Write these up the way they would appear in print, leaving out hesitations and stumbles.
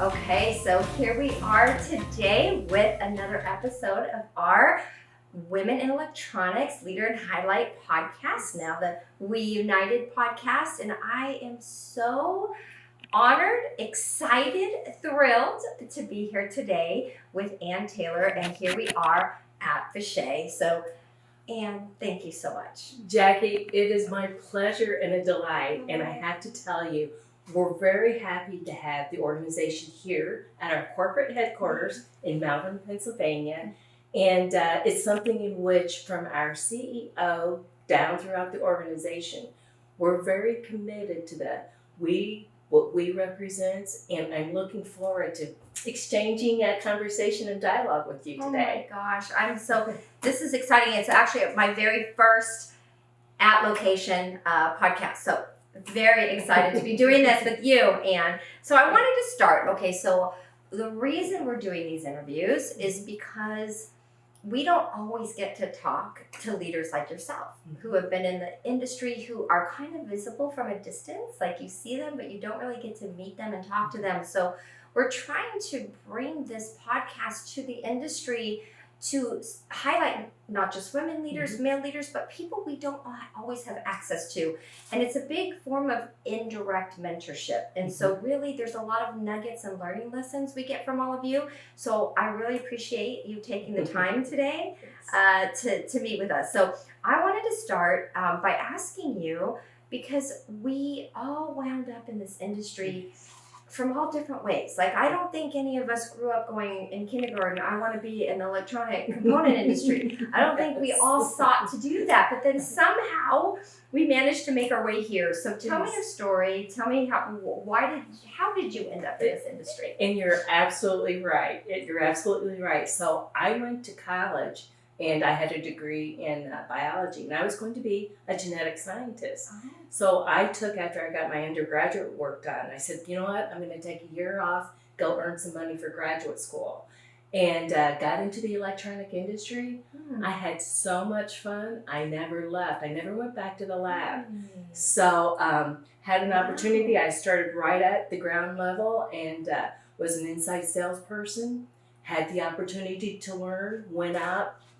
Okay, so here we are today with another episode of our Women in Electronics Leader and Highlight podcast, now the We United podcast. And I am so honored, excited, thrilled to be here today with Ann Taylor. And here we are at Vishay. So, Ann, thank you so much. Jackie, it is my pleasure and a delight. And I have to tell you, we're very happy to have the organization here at our corporate headquarters in Malvern, Pennsylvania. And it's something in which, from our CEO down throughout the organization, we're very committed to what we represent. And I'm looking forward to exchanging a conversation and dialogue with you today. Oh my gosh, this is exciting. It's actually my very first at location podcast. So very excited to be doing this with you, Ann. So I wanted to start. Okay, so the reason we're doing these interviews is because we don't always get to talk to leaders like yourself who have been in the industry, who are kind of visible from a distance. Like you see them, but you don't really get to meet them and talk to them. So we're trying to bring this podcast to the industry to highlight not just women leaders, male leaders, but people we don't always have access to. And it's a big form of indirect mentorship. And so really there's a lot of nuggets and learning lessons we get from all of you. So I really appreciate you taking the time today to meet with us. So I wanted to start by asking you, because we all wound up in this industry from all different ways. Like, I don't think any of us grew up going in kindergarten, I want to be in the electronic component industry. I don't think we all sought to do that, but then somehow we managed to make our way here. So tell me your story. Tell me how did you end up in this industry? And you're absolutely right. You're absolutely right. So I went to college and I had a degree in biology, and I was going to be a genetic scientist. Oh. So I took, after I got my undergraduate work done, I said, you know what, I'm going to take a year off, go earn some money for graduate school. And got into the electronic industry. I had so much fun. I never left. I never went back to the lab. So had an opportunity. I started right at the ground level and was an inside salesperson. Had the opportunity to learn, went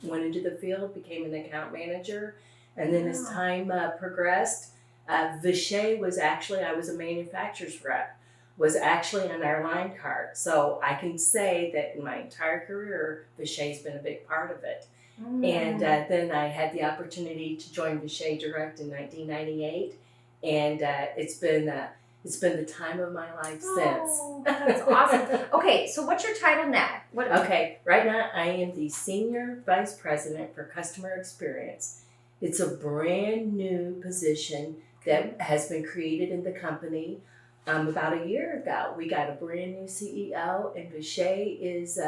into the field, became an account manager. And then as time progressed, Vishay was actually, I was a manufacturer's rep, was actually on our line card. So I can say that in my entire career, Vishay's been a big part of it. And then I had the opportunity to join Vishay Direct in 1998. And it's been the time of my life since. That's awesome. Okay, so what's your title now? Okay, right now I am the Senior Vice President for Customer Experience. It's a brand new position that has been created in the company about a year ago. We got a brand new CEO, and Vishay is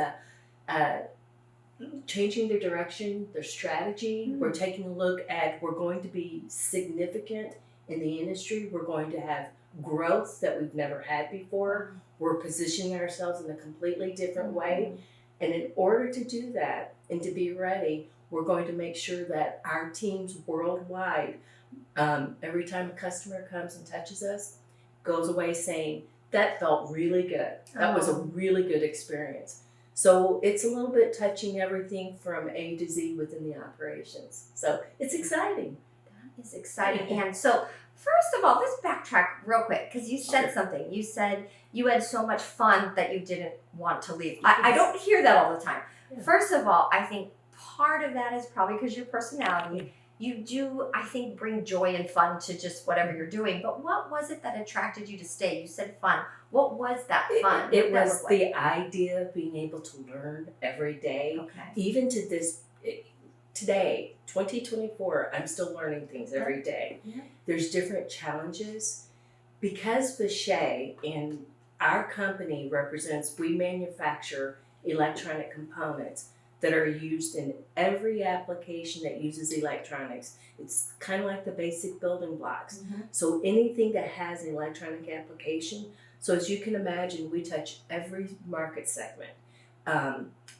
changing their direction, their strategy. We're taking a look at, we're going to be significant in the industry. We're going to have growth that we've never had before. We're positioning ourselves in a completely different way. And in order to do that and to be ready, we're going to make sure that our teams worldwide, every time a customer comes and touches us, goes away saying, that felt really good. That was a really good experience. So it's a little bit touching everything from A to Z within the operations. So it's exciting. That is exciting. And so first of all, let's backtrack real quick, because you said something. You said you had so much fun that you didn't want to leave. I don't hear that all the time. Yeah. First of all, I think part of that is probably because your personality. You do, I think, bring joy and fun to just whatever you're doing. But what was it that attracted you to stay? You said fun. What was that fun? It was the idea of being able to learn every day. Okay. Even to this, today, 2024, I'm still learning things every day. Yeah. There's different challenges. Because Vishay and our company represents, we manufacture electronic components that are used in every application that uses electronics. It's kind of like the basic building blocks. So anything that has an electronic application, so as you can imagine, we touch every market segment.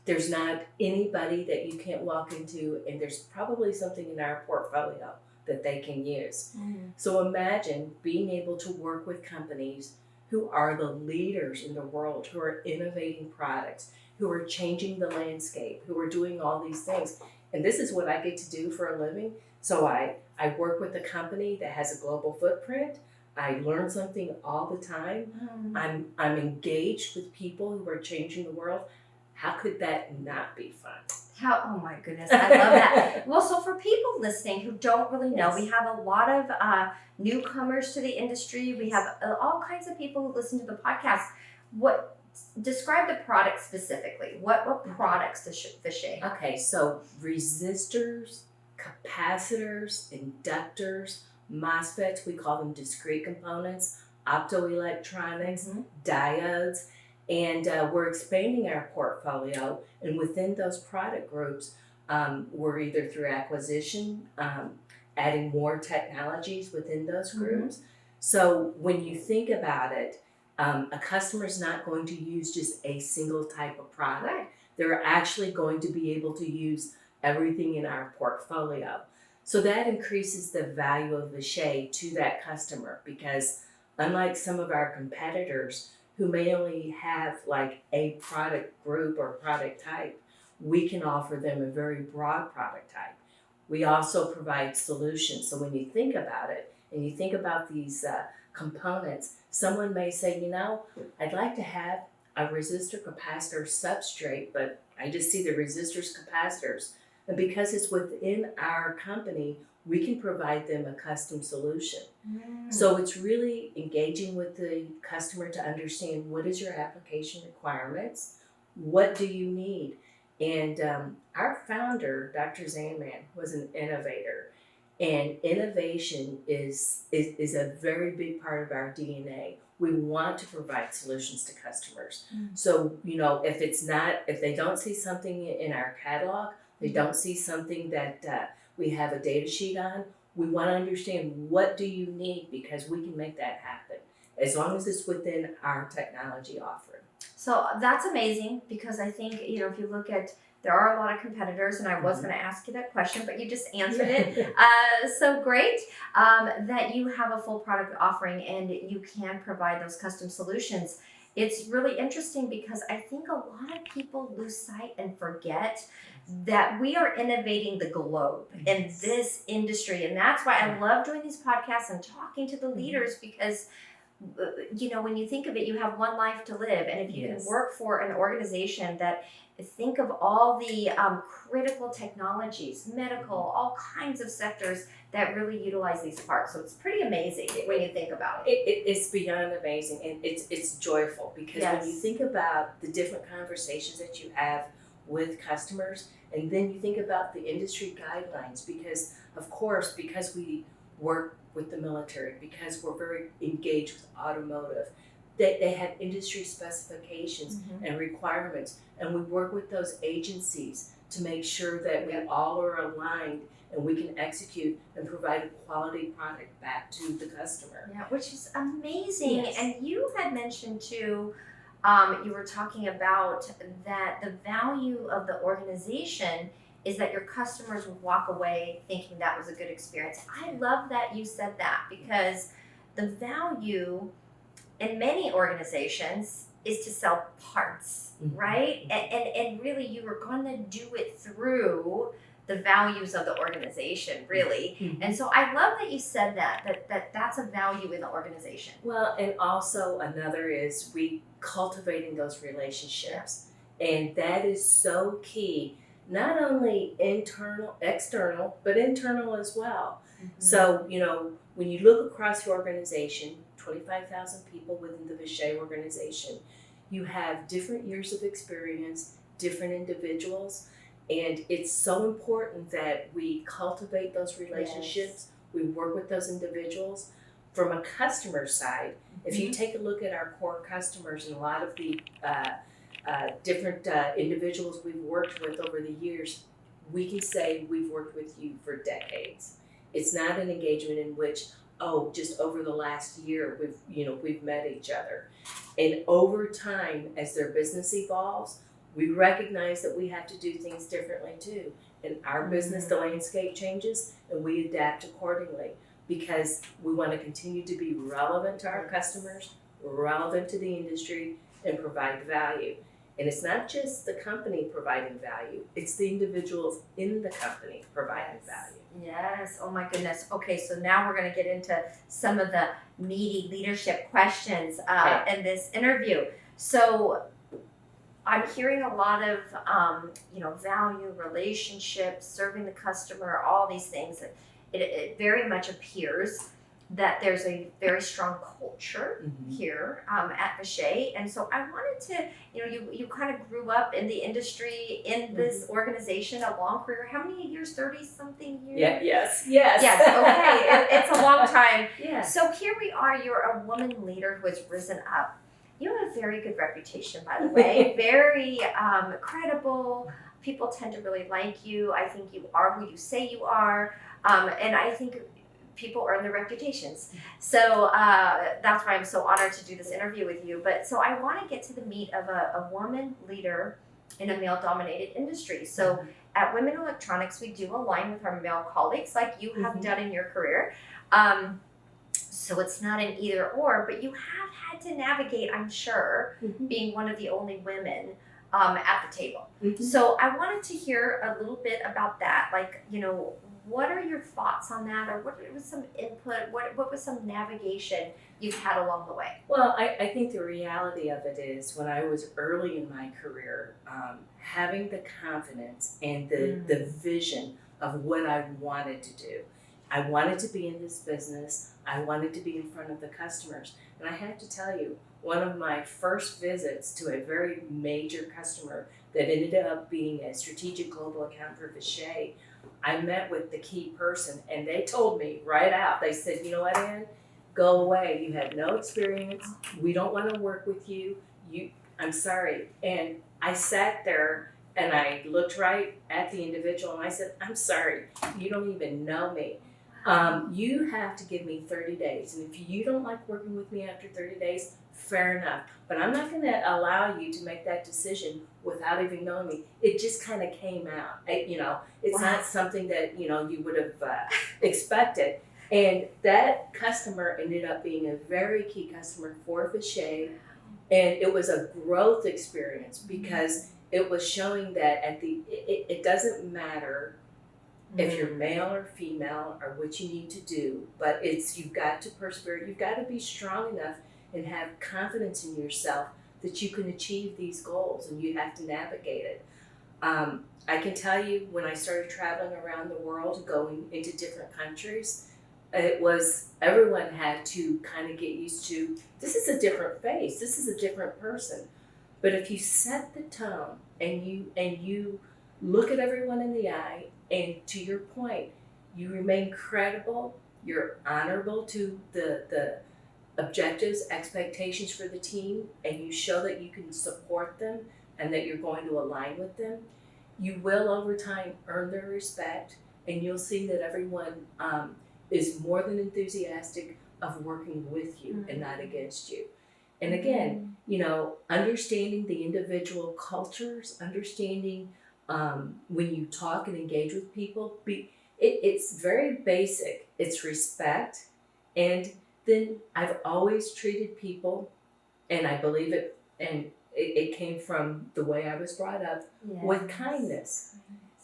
There's not anybody that you can't walk into, and there's probably something in our portfolio that they can use. So imagine being able to work with companies who are the leaders in the world, who are innovating products, who are changing the landscape, who are doing all these things. And this is what I get to do for a living. So I work with a company that has a global footprint. I learn something all the time. I'm engaged with people who are changing the world. How could that not be fun? Oh my goodness, I love that. Well, so for people listening who don't really know, we have a lot of newcomers to the industry. We have all kinds of people who listen to the podcast. Describe the product specifically. What products does Vishay have? Okay, so resistors, capacitors, inductors, MOSFETs, we call them discrete components, optoelectronics, diodes, and we're expanding our portfolio. And within those product groups, we're either through acquisition, adding more technologies within those groups. So when you think about it, a customer is not going to use just a single type of product. Right. They're actually going to be able to use everything in our portfolio. So that increases the value of Vishay to that customer, because unlike some of our competitors who may only have like a product group or product type, we can offer them a very broad product type. We also provide solutions. So when you think about it and you think about these components, someone may say, I'd like to have a resistor capacitor substrate, but I just see the resistors capacitors. And because it's within our company, we can provide them a custom solution. So it's really engaging with the customer to understand what is your application requirements, what do you need. And our founder, Dr. Zanman, was an innovator. And innovation is a very big part of our DNA. We want to provide solutions to customers. So, if they don't see something in our catalog, they don't see something that we have a data sheet on, we want to understand what do you need, because we can make that happen as long as it's within our technology offering. So that's amazing, because I think, if you look at, there are a lot of competitors, and I was going to ask you that question, but you just answered it. So great that you have a full product offering and you can provide those custom solutions. It's really interesting because I think a lot of people lose sight and forget that we are innovating the globe in this industry. And that's why I love doing these podcasts and talking to the leaders, because when you think of it, you have one life to live. And if you can work for an organization that think of all the critical technologies, medical, all kinds of sectors that really utilize these parts. So it's pretty amazing when you think about it. It's beyond amazing, and it's joyful, because when you think about the different conversations that you have with customers, and then you think about the industry guidelines, because of course, because we work with the military, because we're very engaged with automotive, they have industry specifications and requirements, and we work with those agencies to make sure that we all are aligned and we can execute and provide a quality product back to the customer. Yeah, which is amazing. Yes. And you had mentioned too, you were talking about that the value of the organization is that your customers would walk away thinking that was a good experience. I love that you said that, because the value in many organizations is to sell parts, right? And really you were going to do it through the values of the organization, really. And so I love that you said that's a value in the organization. Well, and also another is we cultivating those relationships. And that is so key, not only external, but internal as well. So, when you look across the organization, 25,000 people within the Vishay organization, you have different years of experience, different individuals, and it's so important that we cultivate those relationships. We work with those individuals. From a customer side, if you take a look at our core customers and a lot of the different individuals we've worked with over the years, we can say we've worked with you for decades. It's not an engagement in which, just over the last year we've met each other. And over time, as their business evolves, we recognize that we have to do things differently too. In our business, the landscape changes and we adapt accordingly, because we want to continue to be relevant to our customers. relevant to the industry, and provide value. And it's not just the company providing value, it's the individuals in the company providing value. Yes. Oh my goodness. Okay, so now we're going to get into some of the meaty leadership questions in this interview. So I'm hearing a lot of, value, relationships, serving the customer, all these things. It very much appears that there's a very strong culture here at Vishay. And so I wanted to, you kind of grew up in the industry, in this organization, a long career. How many years? 30 something years? Yes. Yes, okay. It's a long time. Yeah. So here we are. You're a woman leader who has risen up. You have a very good reputation, by the way. Very credible. People tend to really like you. I think you are who you say you are. And I think people earn their reputations. So that's why I'm so honored to do this interview with you. But so I want to get to the meat of a woman leader in a male-dominated industry. So at Women Electronics, we do align with our male colleagues like you have done in your career. So it's not an either or, but you have had to navigate, I'm sure, being one of the only women at the table. So I wanted to hear a little bit about that. Like, what are your thoughts on that, or what was some input? What was some navigation you've had along the way? Well, I think the reality of it is when I was early in my career, having the confidence and the vision of what I wanted to do. I wanted to be in this business. I wanted to be in front of the customers. And I have to tell you, one of my first visits to a very major customer that ended up being a strategic global account for Vishay, I met with the key person and they told me right out, they said, you know what, Ann, go away. You have no experience. We don't want to work with you. I'm sorry. And I sat there and I looked right at the individual and I said, I'm sorry, you don't even know me. You have to give me 30 days. And if you don't like working with me after 30 days, fair enough. But I'm not going to allow you to make that decision without even knowing me. It just kind of came out. It's not something that, you would have expected. And that customer ended up being a very key customer for Vishay. And it was a growth experience because it was showing that it doesn't matter if you're male or female or what you need to do, but you've got to persevere. You've got to be strong enough and have confidence in yourself that you can achieve these goals, and you have to navigate it. I can tell you, when I started traveling around the world, going into different countries, everyone had to kind of get used to, this is a different face, this is a different person. But if you set the tone and you look at everyone in the eye, and to your point, you remain credible, you're honorable to the objectives, expectations for the team, and you show that you can support them and that you're going to align with them, you will over time earn their respect, and you'll see that everyone is more than enthusiastic of working with you and not against you. And again, understanding the individual cultures, understanding when you talk and engage with people, it's very basic. It's respect. And then I've always treated people, and I believe it, and it came from the way I was brought up, with kindness.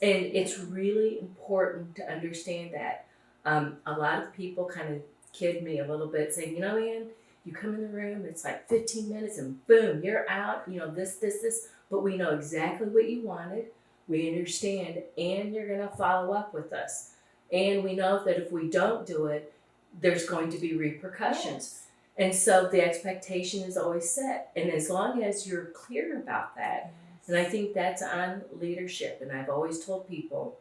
And it's really important to understand that. A lot of people kind of kid me a little bit, saying, Ann, you come in the room, it's like 15 minutes and boom, you're out, this. But we know exactly what you wanted. We understand, and you're going to follow up with us. And we know that if we don't do it, there's going to be repercussions. And so the expectation is always set. And as long as you're clear about that, and I think that's on leadership. And I've always told people,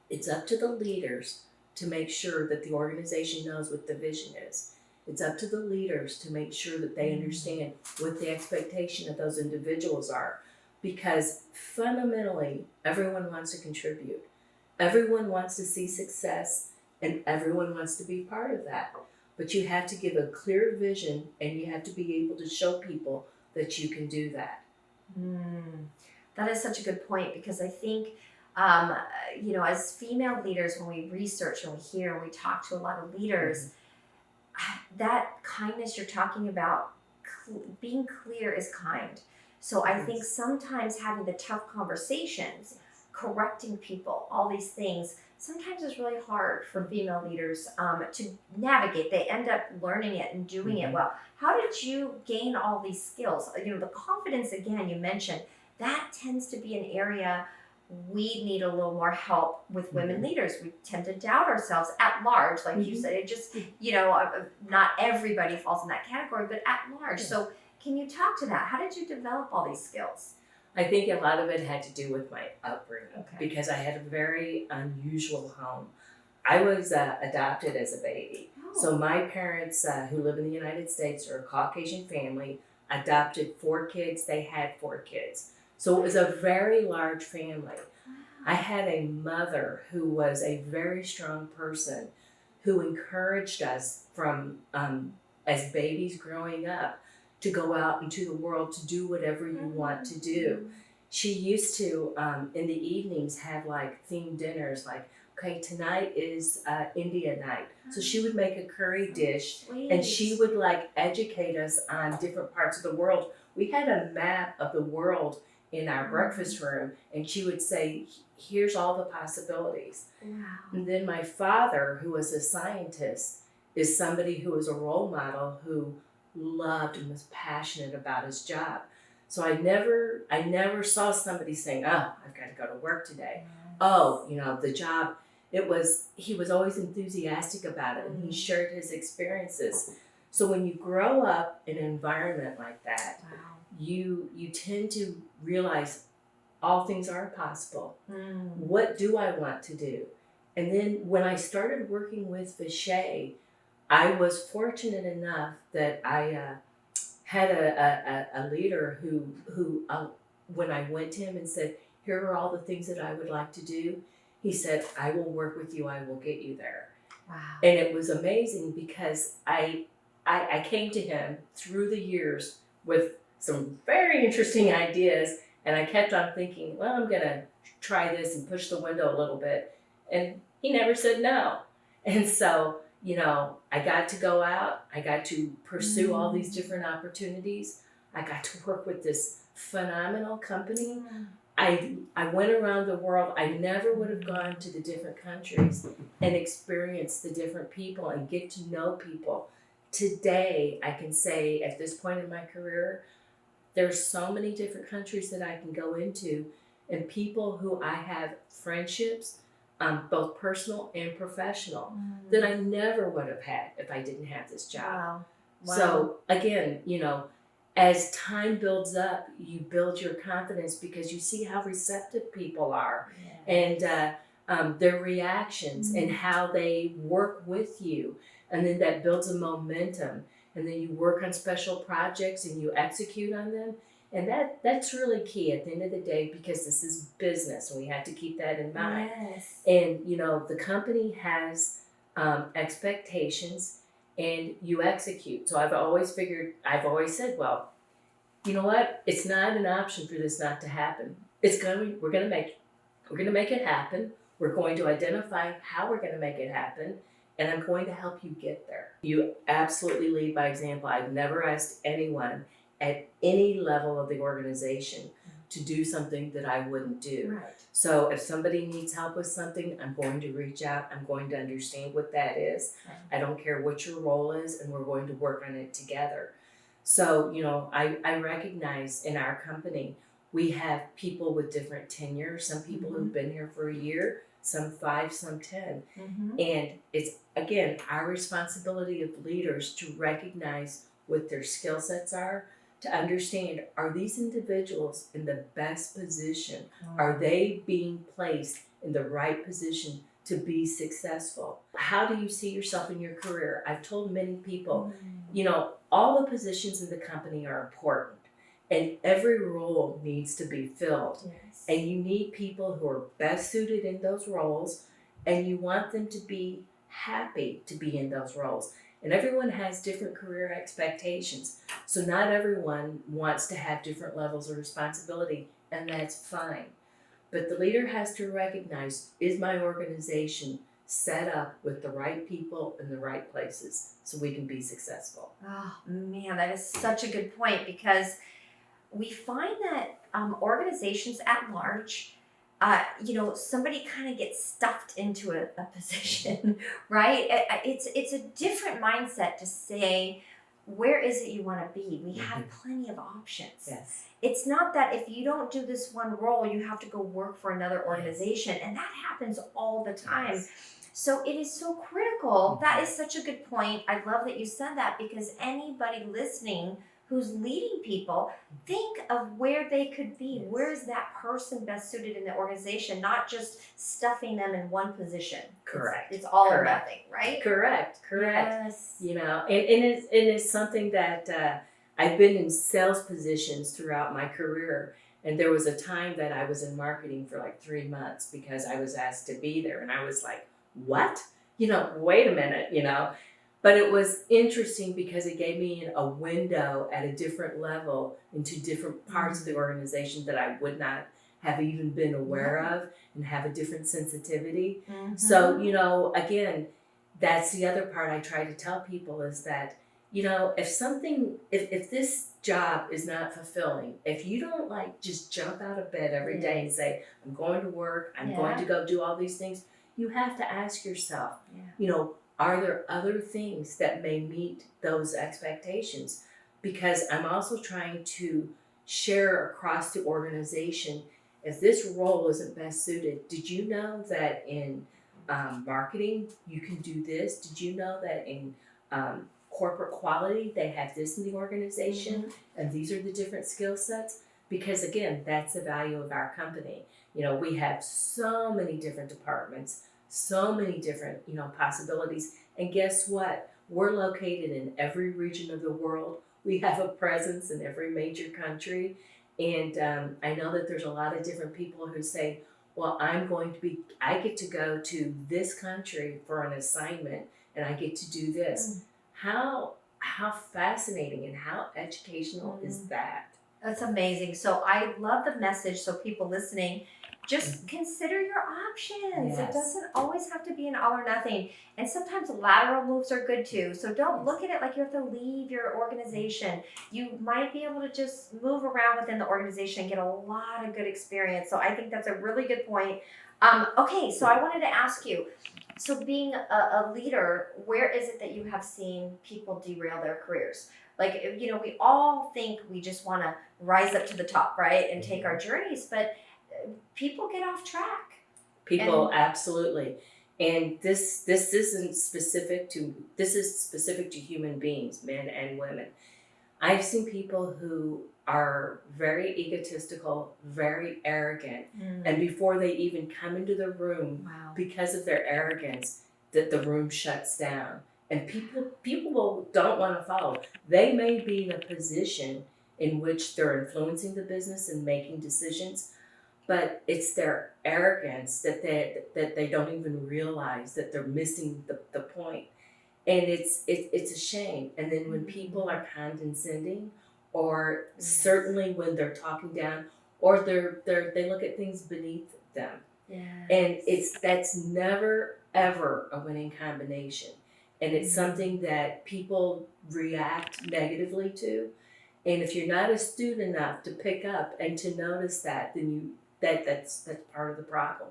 it's up to the leaders to make sure that the organization knows what the vision is. It's up to the leaders to make sure that they understand what the expectation of those individuals are. Because fundamentally, everyone wants to contribute. Everyone wants to see success, and everyone wants to be part of that. But you have to give a clear vision, and you have to be able to show people that you can do that. That is such a good point, because I think, as female leaders, when we research and we hear and we talk to a lot of leaders, that kindness you're talking about being clear is kind. So I think sometimes having the tough conversations, correcting people, all these things, sometimes is really hard for female leaders to navigate. They end up learning it and doing it well. How did you gain all these skills? You know, the confidence, again, you mentioned, that tends to be an area we need a little more help with women leaders. We tend to doubt ourselves at large, like you said. It just, you know, not everybody falls in that category, but at large. So can you talk to that? How did you develop all these skills? I think a lot of it had to do with my upbringing because I had a very unusual home. I was adopted as a baby. So my parents, who live in the United States, are a Caucasian family, adopted 4 kids. They had 4 kids. So it was a very large family. I had a mother who was a very strong person who encouraged us from as babies growing up to go out into the world to do whatever you want to do. She used to, in the evenings, have like themed dinners, like, okay, tonight is India night. So she would make a curry dish and she would like educate us on different parts of the world. We had a map of the world in our breakfast room, and she would say, here's all the possibilities. And then my father, who was a scientist, is somebody who was a role model who loved and was passionate about his job. So I never saw somebody saying, oh, I've got to go to work today. Oh, you know, the job, he was always enthusiastic about it, and he shared his experiences. So when you grow up in an environment like that, you tend to realize all things are possible. What do I want to do? And then when I started working with Vishay, I was fortunate enough that I had a leader who when I went to him and said, here are all the things that I would like to do, he said, I will work with you, I will get you there. And it was amazing because I came to him through the years with some very interesting ideas, and I kept on thinking, well, I'm gonna try this and push the window a little bit, and he never said no. And so, you know, I got to go out, I got to pursue all these different opportunities. I got to work with this phenomenal company. I went around the world. I never would have gone to the different countries and experienced the different people and get to know people. Today, I can say at this point in my career, there's so many different countries that I can go into and people who I have friendships, both personal and professional, that I never would have had if I didn't have this job. So again, you know, as time builds up, you build your confidence because you see how receptive people are and their reactions and how they work with you. And then that builds a momentum. And then you work on special projects and you execute on them. And that's really key at the end of the day because this is business and we have to keep that in mind. And, you know, the company has expectations and you execute. So I've always said, well, you know what? It's not an option for this not to happen. We're gonna make it happen. We're going to identify how we're gonna make it happen, and I'm going to help you get there. You absolutely lead by example. I've never asked anyone at any level of the organization to do something that I wouldn't do. So if somebody needs help with something, I'm going to reach out. I'm going to understand what that is. I don't care what your role is, and we're going to work on it together. So, you know, I recognize in our company, we have people with different tenure, some people who've been here for a year, some 5, some 10. And it's, again, our responsibility of leaders to recognize what their skill sets are, to understand, are these individuals in the best position? Are they being placed in the right position to be successful? How do you see yourself in your career? I've told many people, you know, all the positions in the company are important and every role needs to be filled. And you need people who are best suited in those roles and you want them to be happy to be in those roles. And everyone has different career expectations. So not everyone wants to have different levels of responsibility, and that's fine. But the leader has to recognize, is my organization set up with the right people in the right places so we can be successful. Oh man, that is such a good point because we find that organizations at large, somebody kind of gets stuffed into a position, right? It's a different mindset to say, where is it you want to be? We have plenty of options. Yes. It's not that if you don't do this one role, you have to go work for another organization, and that happens all the time. Yes. So it is so critical. That is such a good point. I love that you said that because anybody listening who's leading people, think of where they could be. Yes. Where is that person best suited in the organization, not just stuffing them in one position. Correct. It's all or Correct. nothing, right? Correct. Yes. You know, and it's something that I've been in sales positions throughout my career. And there was a time that I was in marketing for like 3 months because I was asked to be there. And I was like, what? Wait a minute. But it was interesting because it gave me a window at a different level into different parts of the organization that I would not have even been aware of and have a different sensitivity. Mm-hmm. So, again, that's the other part I try to tell people is that, if this job is not fulfilling, if you don't just jump out of bed every day and say, I'm going to work, I'm going to go do all these things, you have to ask yourself, are there other things that may meet those expectations? Because I'm also trying to share across the organization, if this role isn't best suited, did you know that in marketing you can do this? Did you know that in corporate quality they have this in the organization and these are the different skill sets? Because again, that's the value of our company. We have so many different departments, so many different, possibilities. And guess what? We're located in every region of the world. We have a presence in every major country. And I know that there's a lot of different people who say, well, I get to go to this country for an assignment and I get to do this. How fascinating and how educational is that? That's amazing. So I love the message. So people listening, just consider your options. Yes. It doesn't always have to be an all or nothing. And sometimes lateral moves are good too. So don't look at it like you have to leave your organization. You might be able to just move around within the organization and get a lot of good experience. So I think that's a really good point. Okay, so I wanted to ask you, so being a leader, where is it that you have seen people derail their careers? Like, we all think we just want to rise up to the top, right? And take our journeys, but people get off track. People, absolutely. And this isn't specific to, this is specific to human beings, men and women. I've seen people who are very egotistical, very arrogant, and before they even come into the room, because of their arrogance, that the room shuts down. And people don't want to follow. They may be in a position in which they're influencing the business and making decisions, but it's their arrogance that they don't even realize that they're missing the point. And it's a shame. And then when people are condescending, or certainly when they're talking down, or they look at things beneath them. And that's never ever a winning combination. And it's something that people react negatively to. And if you're not astute enough to pick up and to notice that, then that's part of the problem.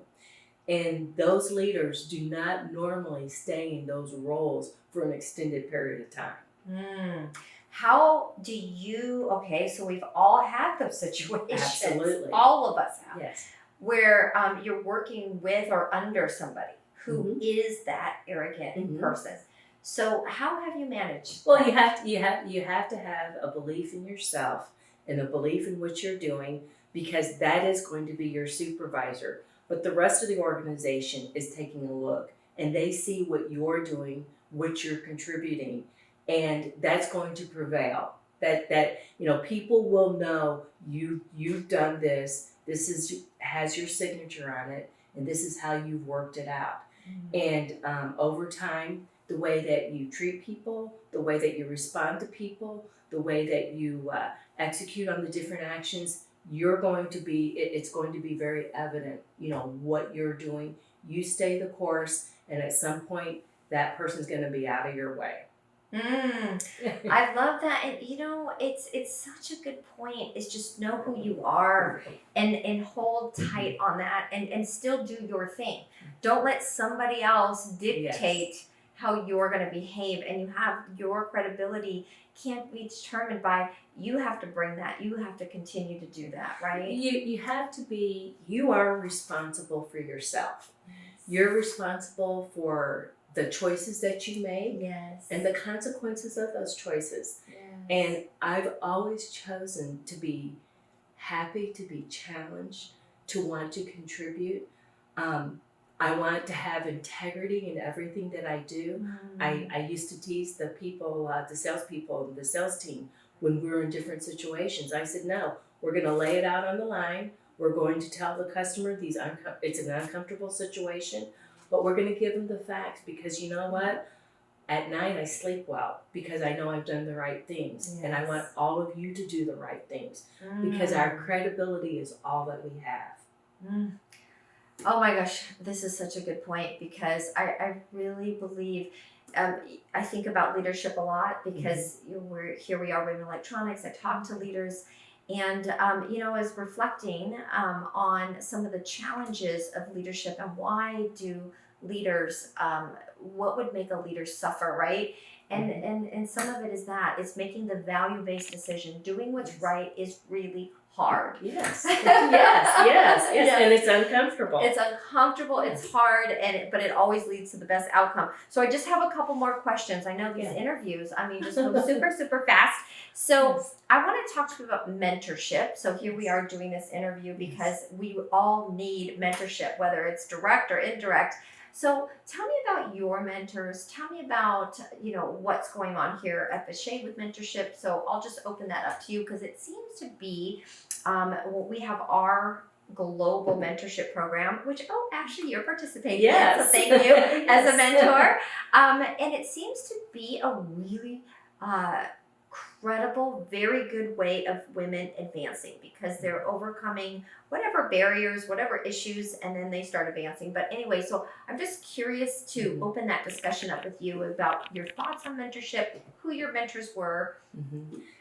And those leaders do not normally stay in those roles for an extended period of time. How do you, so we've all had those situations. Absolutely. All of us have. Yes. Where you're working with or under somebody who is that arrogant person. So how have you managed? Well, you have to have a belief in yourself and a belief in what you're doing, because that is going to be your supervisor. But the rest of the organization is taking a look and they see what you're doing, what you're contributing, and that's going to prevail. That people will know you've done this. This has your signature on it, and this is how you've worked it out. And over time, the way that you treat people, the way that you respond to people, the way that you execute on the different actions, it's going to be very evident, what you're doing. You stay the course, and at some point that person's going to be out of your way. I love that, and it's such a good point. Is just know who you are, and hold tight on that, and still do your thing. Don't let somebody else dictate how you're going to behave, and you have your credibility can't be determined by you. Have to bring that. You have to continue to do that, right? You have to be. You are responsible for yourself. You're responsible for the choices that you make, Yes. and the consequences of those choices. Yes. And I've always chosen to be happy, to be challenged, to want to contribute. I want to have integrity in everything that I do. I used to tease the people, the salespeople, the sales team when we were in different situations. I said, no, we're going to lay it out on the line. We're going to tell the customer it's an uncomfortable situation, but we're going to give them the facts, because you know what? At night I sleep well because I know I've done the right things. And I want all of you to do the right things, because our credibility is all that we have. Oh my gosh, this is such a good point, because I really believe, I think about leadership a lot, because we are Women Electronics. I talk to leaders, and as reflecting on some of the challenges of leadership, and why do leaders, what would make a leader suffer, right? And some of it is that it's making the value-based decision. Doing what's right is really hard. Yes. Yes. And it's uncomfortable. It's uncomfortable. It's hard, but it always leads to the best outcome. So I just have a couple more questions. I know these interviews, just move super fast. So I want to talk to you about mentorship. So here we are doing this interview because we all need mentorship, whether it's direct or indirect. So tell me about your mentors. Tell me about, what's going on here at the Shade with mentorship. So I'll just open that up to you, because it seems to be, we have our global mentorship program, which, actually you're participating in, so thank you as a mentor. And it seems to be a really credible, very good way of women advancing, because they're overcoming whatever barriers, whatever issues, and then they start advancing. But anyway, so I'm just curious to open that discussion up with you about your thoughts on mentorship, who your mentors were.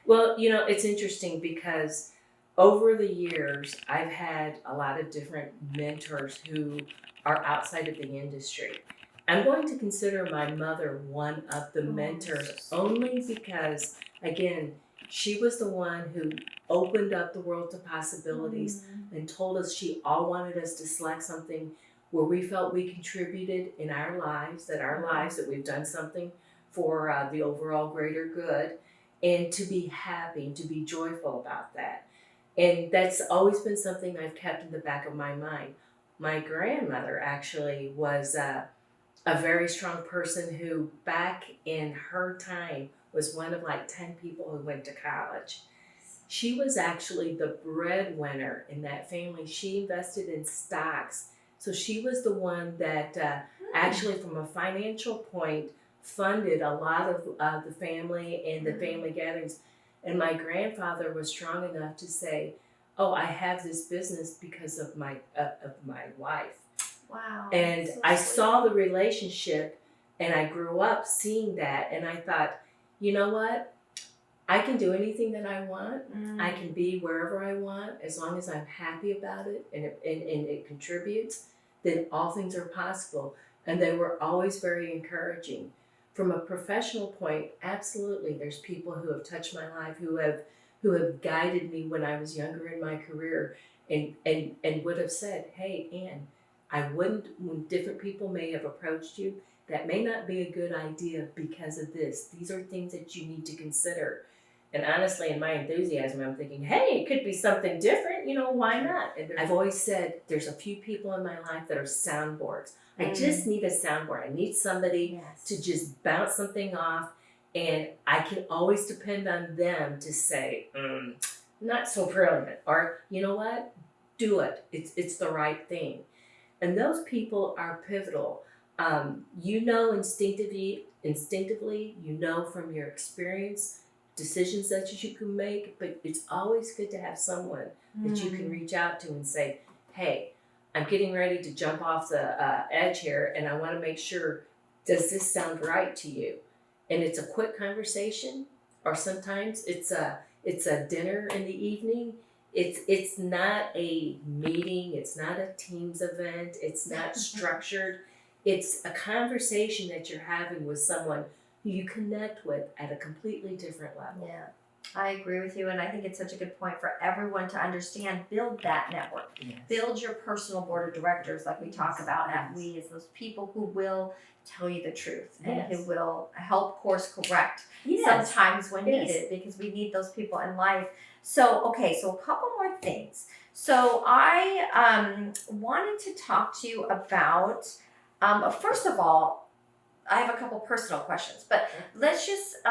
Well, it's interesting, because over the years, I've had a lot of different mentors who are outside of the industry. I'm going to consider my mother one of the mentors, only because, again, she was the one who opened up the world to possibilities and told us she all wanted us to select something where we felt we contributed in our lives, that we've done something for the overall greater good, and to be happy, to be joyful about that. And that's always been something I've kept in the back of my mind. My grandmother actually was a very strong person who, back in her time, was one of like 10 people who went to college. She was actually the breadwinner in that family. She invested in stocks. So she was the one that actually, from a financial point, funded a lot of the family and the family gatherings. And my grandfather was strong enough to say, I have this business because of my wife. Wow. And so I saw the relationship, and I grew up seeing that, and I thought, you know what? I can do anything that I want. I can be wherever I want, as long as I'm happy about it and it contributes, then all things are possible. And they were always very encouraging. From a professional point, absolutely, there's people who have touched my life, who have guided me when I was younger in my career, and would have said, hey, Ann, when different people may have approached you, that may not be a good idea because of this. These are things that you need to consider. And honestly, in my enthusiasm, I'm thinking, hey, it could be something different. Why not? And I've always said there's a few people in my life that are soundboards. I just need a soundboard. I need somebody to just bounce something off, and I can always depend on them to say, not so brilliant, or you know what? Do it. It's the right thing. And those people are pivotal. Instinctively, from your experience, decisions that you can make, but it's always good to have someone that you can reach out to and say, hey, I'm getting ready to jump off the edge here, and I want to make sure, does this sound right to you? And it's a quick conversation, or sometimes it's a dinner in the evening. It's not a meeting. It's not a Teams event. It's not structured. It's a conversation that you're having with someone who you connect with at a completely different level. Yeah, I agree with you, and I think it's such a good point for everyone to understand. Build that network. Yes. Build your personal board of directors, like we talk about at We, as those people who will tell you the truth and who will help course correct sometimes when needed, because we need those people in life. So, okay, so a couple more things. So I wanted to talk to you about, first of all, I have a couple personal questions, but let's just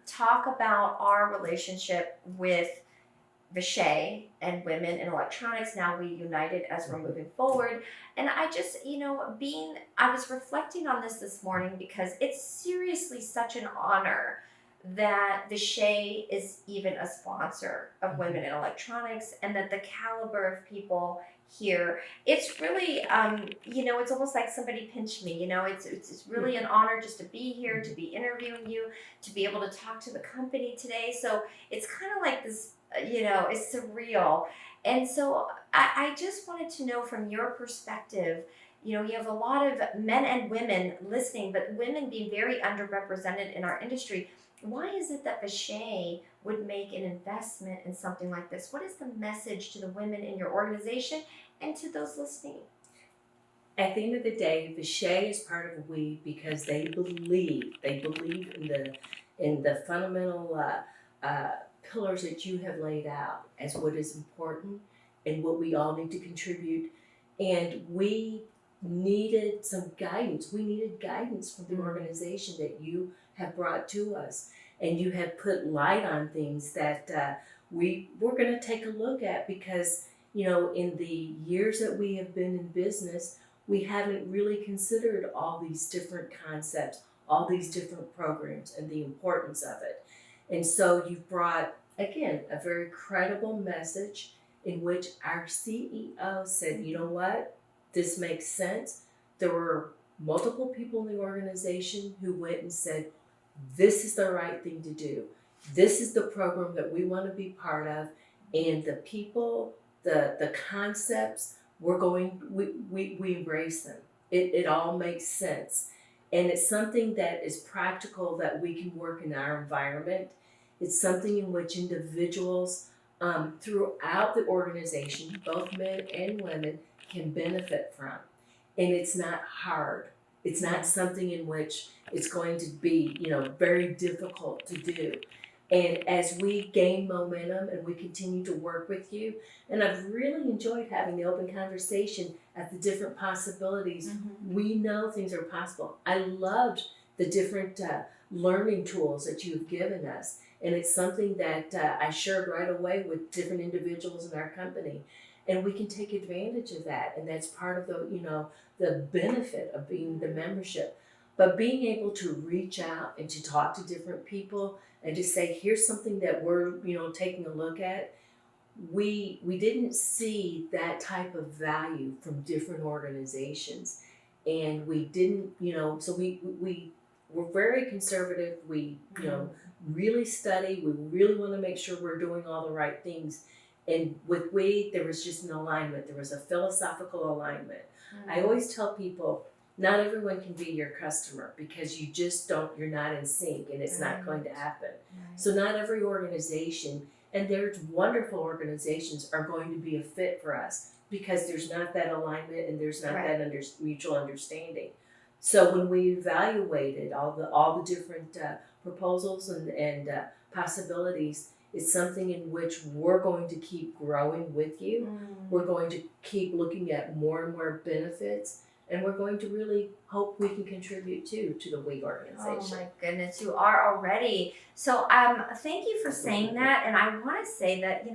talk about our relationship with Vishay and women in electronics. Now we united as we're moving forward. And I just, I was reflecting on this morning because it's seriously such an honor that Vishay is even a sponsor of Women in Electronics, and that the caliber of people here, it's really, it's almost like somebody pinched me. It's really an honor just to be here, to be interviewing you, to be able to talk to the company today. So it's kind of like this, it's surreal. And so I just wanted to know from your perspective, you have a lot of men and women listening, but women being very underrepresented in our industry. Why is it that Vishay would make an investment in something like this? What is the message to the women in your organization and to those listening? At the end of the day, Vishay is part of We because they believe in the fundamental pillars that you have laid out as what is important and what we all need to contribute. And we needed some guidance. We needed guidance from the organization that you have brought to us, and you have put light on things that we're going to take a look at, because in the years that we have been in business, we haven't really considered all these different concepts, all these different programs, and the importance of it. And so you've brought, again, a very credible message in which our CEO said, you know what, this makes sense. There were multiple people in the organization who went and said, this is the right thing to do. This is the program that we want to be part of. And the people, the concepts, we embrace them. It all makes sense. And it's something that is practical, that we can work in our environment. It's something in which individuals throughout the organization, both men and women, can benefit from. And it's not hard. It's not something in which it's going to be, very difficult to do. And as we gain momentum and we continue to work with you, and I've really enjoyed having the open conversation at the different possibilities. We know things are possible. I loved the different learning tools that you've given us. And it's something that I shared right away with different individuals in our company. And we can take advantage of that. And that's part of the benefit of being the membership. But being able to reach out and to talk to different people and to say, here's something that we're, taking a look at. We didn't see that type of value from different organizations. And we didn't, so we were very conservative. We, really study. We really want to make sure we're doing all the right things. And with We, there was just an alignment. There was a philosophical alignment. I always tell people, not everyone can be your customer, because you're not in sync, and it's not going to happen. So not every organization, and there's wonderful organizations, are going to be a fit for us, because there's not that alignment and there's not that mutual understanding. So when we evaluated all the different proposals and possibilities, it's something in which we're going to keep growing with you. We're going to keep looking at more and more benefits, and we're going to really hope we can contribute to the We organization. Oh my goodness, you are already. So thank you for saying that. And I want to say that,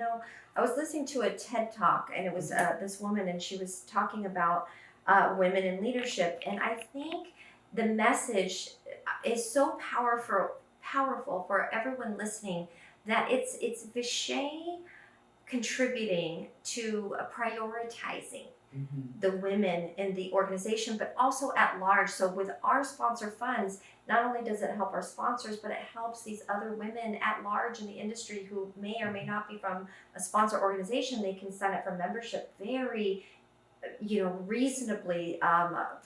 I was listening to a TED Talk, and it was this woman, and she was talking about women in leadership. And I think the message is so powerful for everyone listening, that it's Vishay contributing to prioritizing the women in the organization, but also at large. So with our sponsor funds, not only does it help our sponsors, but it helps these other women at large in the industry who may or may not be from a sponsor organization. They can sign up for membership very, reasonably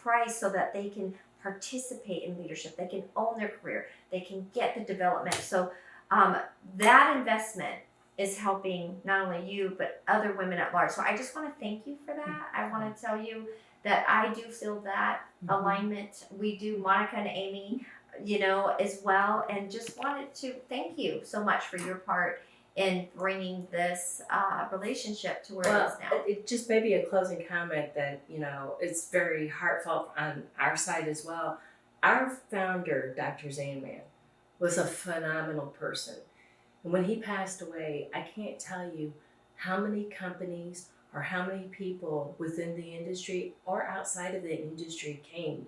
priced so that they can participate in leadership. They can own their career. They can get the development. So that investment is helping not only you, but other women at large. So I just want to thank you for that. I want to tell you that I do feel that alignment. We do, Monica and Amy, as well. And just wanted to thank you so much for your part in bringing this relationship to where it is now. It just maybe a closing comment that, it's very heartfelt on our side as well. Our founder, Dr. Zanman, was a phenomenal person. And when he passed away, I can't tell you how many companies or how many people within the industry or outside of the industry came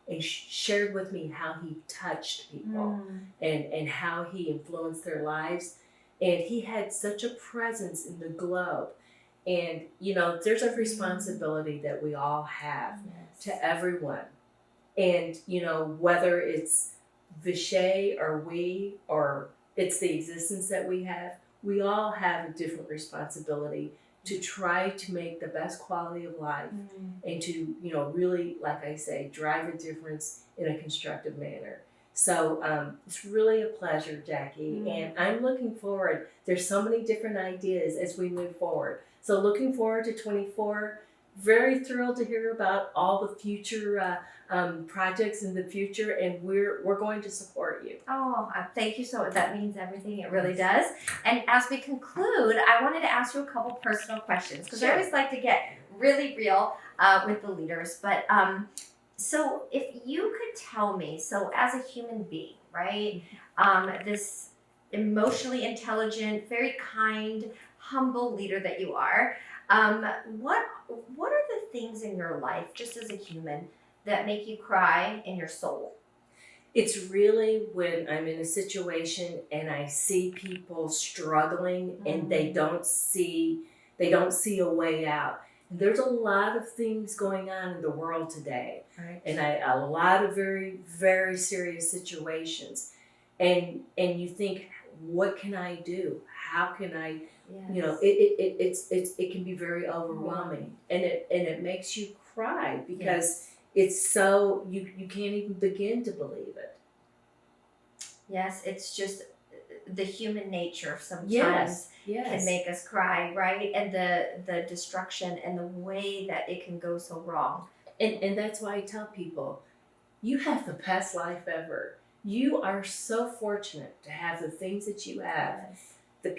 and shared with me how he touched people and how he influenced their lives. And he had such a presence in the globe. And, there's a responsibility that we all have to everyone. And, whether it's Vishay or we or it's the existence that we all have a different responsibility to try to make the best quality of life and to, really, like I say, drive a difference in a constructive manner. So it's really a pleasure, Jackie, and I'm looking forward. There's so many different ideas as we move forward. So looking forward to 24. Very thrilled to hear about all the future projects in the future, and we're going to support you. Oh, thank you so much. That means everything. It really does. And as we conclude, I wanted to ask you a couple personal questions because I always like to get really real with the leaders. But so if you could tell me, so as a human being, right, this emotionally intelligent, very kind, humble leader that you are, what are the things in your life, just as a human, that make you cry in your soul? It's really when I'm in a situation and I see people struggling and they don't see a way out. And there's a lot of things going on in the world today, and a lot of very, very serious situations. And you think, what can I do? How can I? It can be very overwhelming, and it makes you cry because it's so you can't even begin to believe it. Yes, it's just the human nature sometimes can make us cry, right? And the destruction and the way that it can go so wrong. And that's why I tell people, you have the best life ever. You are so fortunate to have the things that you have. The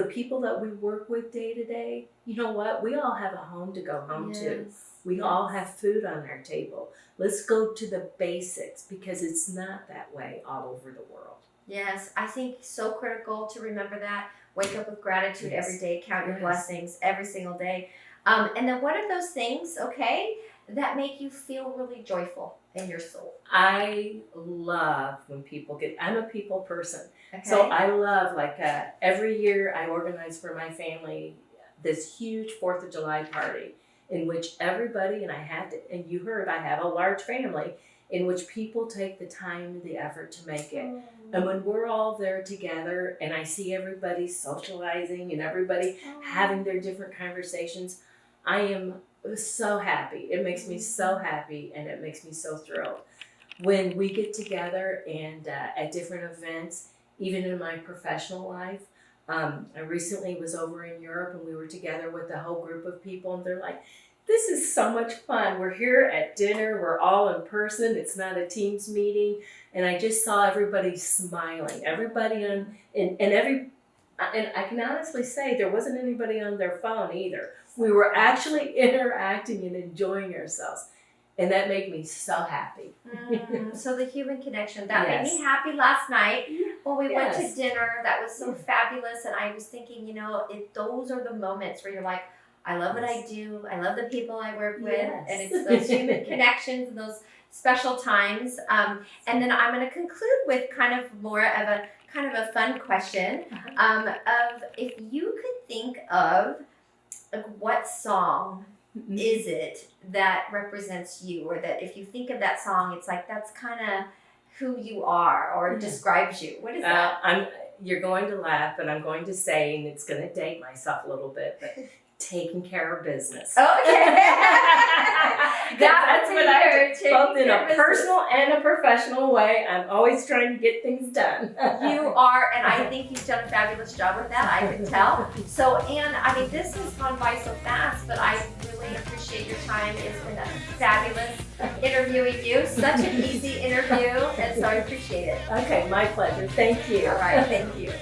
people that we work with day to day, you know what? We all have a home to go home to. We all have food on our table. Let's go to the basics because it's not that way all over the world. Yes, I think so critical to remember that. Wake up with gratitude every day. Count your blessings every single day. And then what are those things, that make you feel really joyful in your soul? I love when people I'm a people person. So I love, every year I organize for my family this huge 4th of July party in which everybody, and you heard I have a large family, in which people take the time and the effort to make it. And when we're all there together and I see everybody socializing and everybody having their different conversations, I am so happy. It makes me so happy and it makes me so thrilled. When we get together and at different events, even in my professional life, I recently was over in Europe and we were together with a whole group of people and they're like, this is so much fun. We're here at dinner. We're all in person. It's not a Teams meeting. And I just saw everybody smiling. Everybody and I can honestly say there wasn't anybody on their phone either. We were actually interacting and enjoying ourselves. And that made me so happy. So the human connection, that made me happy last night when we went to dinner. That was so fabulous. And I was thinking, those are the moments where you're like, I love what I do. I love the people I work with. And it's those human connections and those special times. And then I'm going to conclude with kind of more of a fun question of if you could think of what song is it that represents you, or that if you think of that song, it's like that's kind of who you are, or describes you? What is that? You're going to laugh, but I'm going to say, and it's going to date myself a little bit, but taking care of business. That's what I do, both in a personal and a professional way. I'm always trying to get things done. You are, and I think you've done a fabulous job with that. I can tell. So, Anne, I mean, this has gone by so fast, but I really appreciate your time. It's been a fabulous interviewing you. Such an easy interview, and so I appreciate it. Okay, my pleasure. Thank you. All right, thank you.